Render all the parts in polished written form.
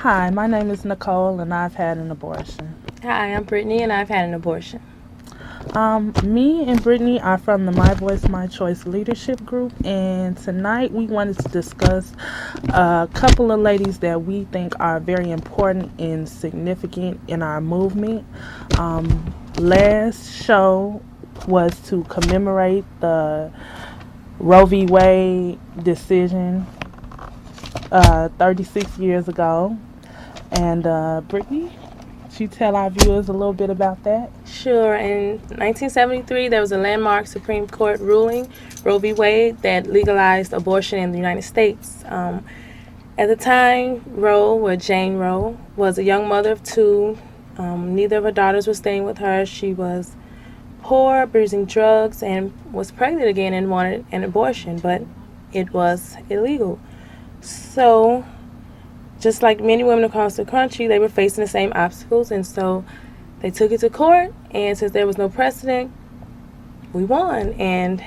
Hi, my name is Nicole, and I've had an abortion. Hi, I'm Brittany, and I've had an abortion. Me and Brittany are from the My Voice, My Choice Leadership Group, and tonight we wanted to discuss a couple of ladies that we think are very important and significant in our movement. Last show was to commemorate the Roe v. Wade decision 36 years ago. And Brittany, she tell our viewers a little bit about that. Sure, in 1973, there was a landmark Supreme Court ruling, Roe v. Wade, that legalized abortion in the United States. At the time, Roe, or Jane Roe, was a young mother of two. Neither of her daughters were staying with her. She was poor, abusing drugs, and was pregnant again and wanted an abortion, but it was illegal. So, just like many women across the country, they were facing the same obstacles, and so they took it to court, and since there was no precedent, we won. And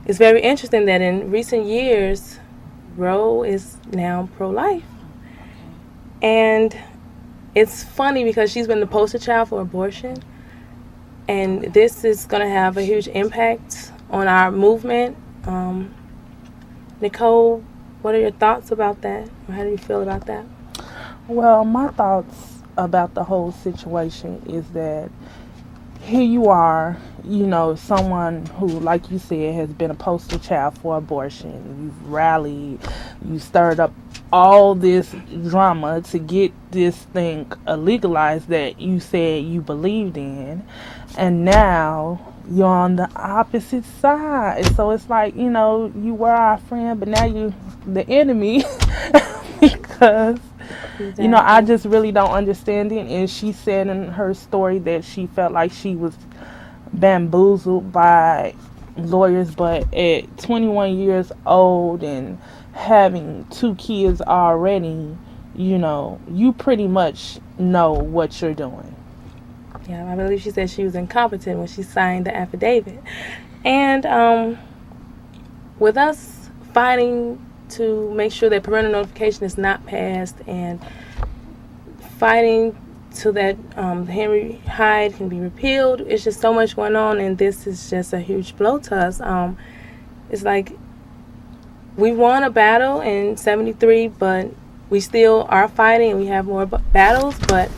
it's very interesting that in recent years, Roe is now pro-life. And it's funny because she's been the poster child for abortion, and this is going to have a huge impact on our movement. Nicole, what are your thoughts about that? Or how do you feel about that? Well, my thoughts about the whole situation is that here you are, someone who, like you said, has been a poster child for abortion. You've rallied, you stirred up all this drama to get this thing legalized that you said you believed in, and now you're on the opposite side. So it's like, you were our friend, but now you the enemy because I just really don't understand it. And she said in her story that she felt like she was bamboozled by lawyers, but at 21 years old and having two kids already, you pretty much know what you're doing. Yeah, I believe she said she was incompetent when she signed the affidavit. And with us fighting to make sure that parental notification is not passed and fighting so that Henry Hyde can be repealed, it's just so much going on, and this is just a huge blow to us. It's like we won a battle in 73, but we still are fighting and we have more battles, but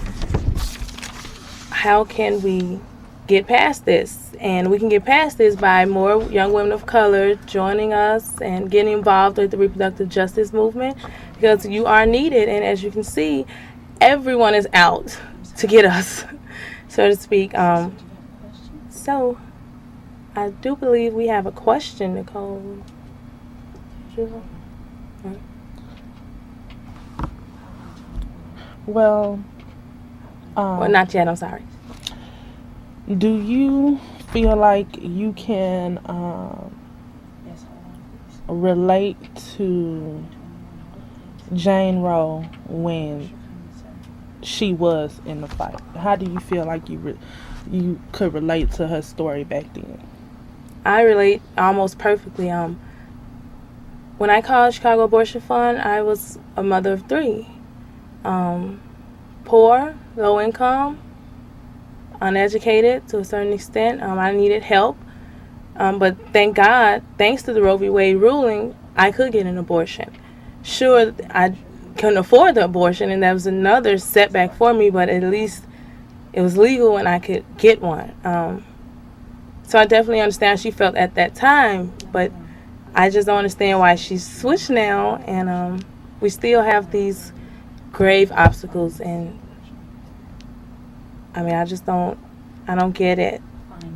how can we get past this? And we can get past this by more young women of color joining us and getting involved with the reproductive justice movement, because you are needed, and as you can see, everyone is out to get us, so to speak. So I do believe we have a question, Nicole. Well, Well, not yet, I'm sorry. do you feel like you can relate to Jane Roe when she was in the fight? How do you feel like you could relate to her story back then? I relate almost perfectly. When I called Chicago Abortion Fund, I was a mother of three. Poor, low income, uneducated to a certain extent. I needed help. But thank God, thanks to the Roe v. Wade ruling, I could get an abortion. Sure, I couldn't afford the abortion, and that was another setback for me, but at least it was legal and I could get one. So I definitely understand how she felt at that time, but I just don't understand why she's switched now, and we still have these grave obstacles, and I mean, I don't get it.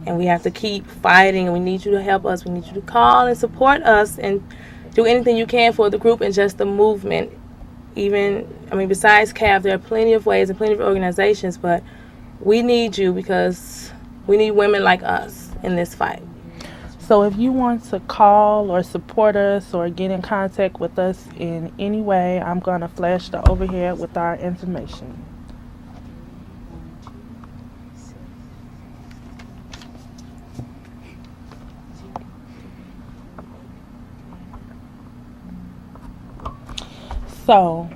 And we have to keep fighting, and we need you to help us. We need you to call and support us and do anything you can for the group and just the movement. Besides CAF, there are plenty of ways and plenty of organizations, but we need you because we need women like us in this fight. So if you want to call or support us or get in contact with us in any way, I'm going to flash the overhead with our information. So,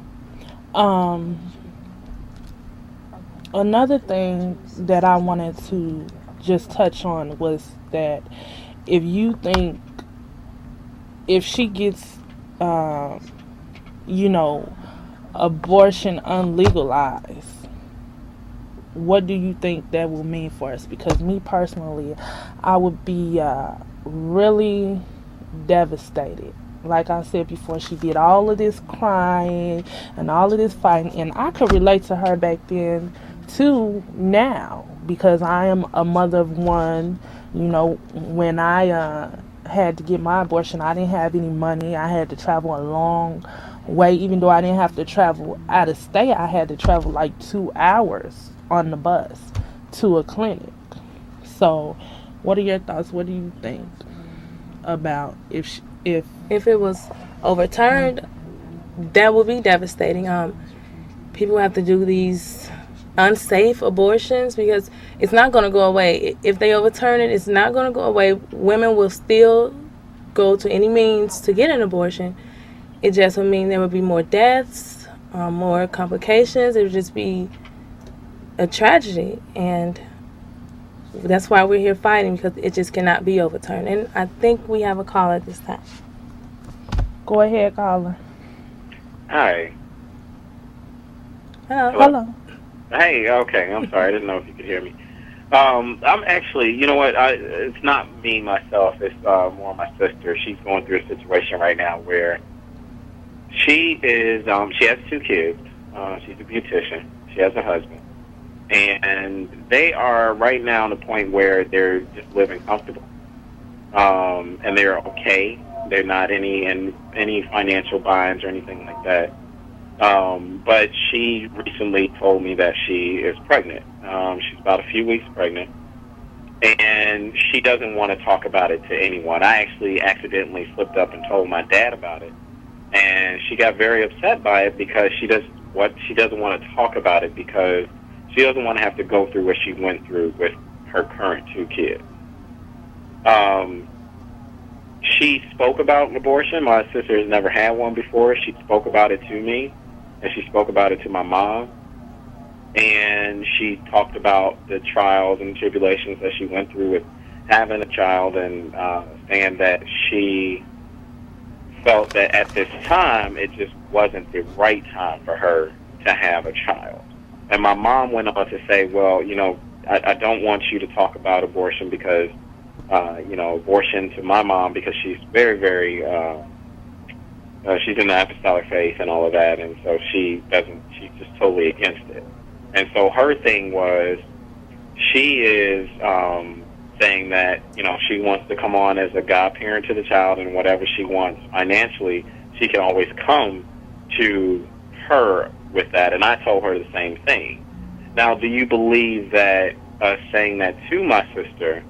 Um, Another thing that I wanted to just touch on was that if you think if she gets, um, you know, abortion unlegalized, what do you think that will mean for us? Because me personally, I would be really devastated. Like I said before, she did all of this crying and all of this fighting, and I could relate to her back then too now because I am a mother of one. You know, when I had to get my abortion, I didn't have any money. I had to travel a long way, even though I didn't have to travel out of state. I had to travel like 2 hours on the bus to a clinic. So, what are your thoughts? What do you think about if If it was overturned, that would be devastating. People have to do these unsafe abortions because it's not going to go away. If they overturn it, it's not going to go away. Women will still go to any means to get an abortion. It just would mean there would be more deaths, more complications. It would just be a tragedy, and that's why we're here fighting, because it just cannot be overturned. And I think we have a caller at this time. Go ahead, caller. Hi. Hello. Hello. Hey, okay. I'm sorry. I didn't know if you could hear me. I'm actually, you know what? It's not me myself. It's more my sister. She's going through a situation right now where she is. She has 2 kids. She's a beautician. She has a husband, and they are right now at a point where they're just living comfortable, and they're okay. They're not in any financial binds or anything like that. But she recently told me that she is pregnant. She's about a few weeks pregnant, and she doesn't want to talk about it to anyone. I actually accidentally slipped up and told my dad about it, and she got very upset by it because she doesn't want to talk about it because she doesn't want to have to go through what she went through with her current 2 kids. She spoke about abortion. My sister has never had one before. She spoke about it to me, and she spoke about it to my mom. And she talked about the trials and tribulations that she went through with having a child, and saying that she felt that at this time it just wasn't the right time for her to have a child. And my mom went on to say, well, I don't want you to talk about abortion because abortion to my mom, because she's very, very, she's in the apostolic faith and all of that, and so she's just totally against it. And so her thing was, she is saying that, she wants to come on as a godparent to the child, and whatever she wants financially, she can always come to her with that. And I told her the same thing. Now, do you believe that saying that to my sister,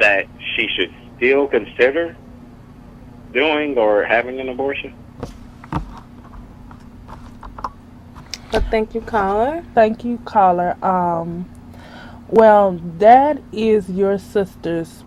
that she should still consider doing or having an abortion? But thank you, caller. Thank you, caller. Well, that is your sister's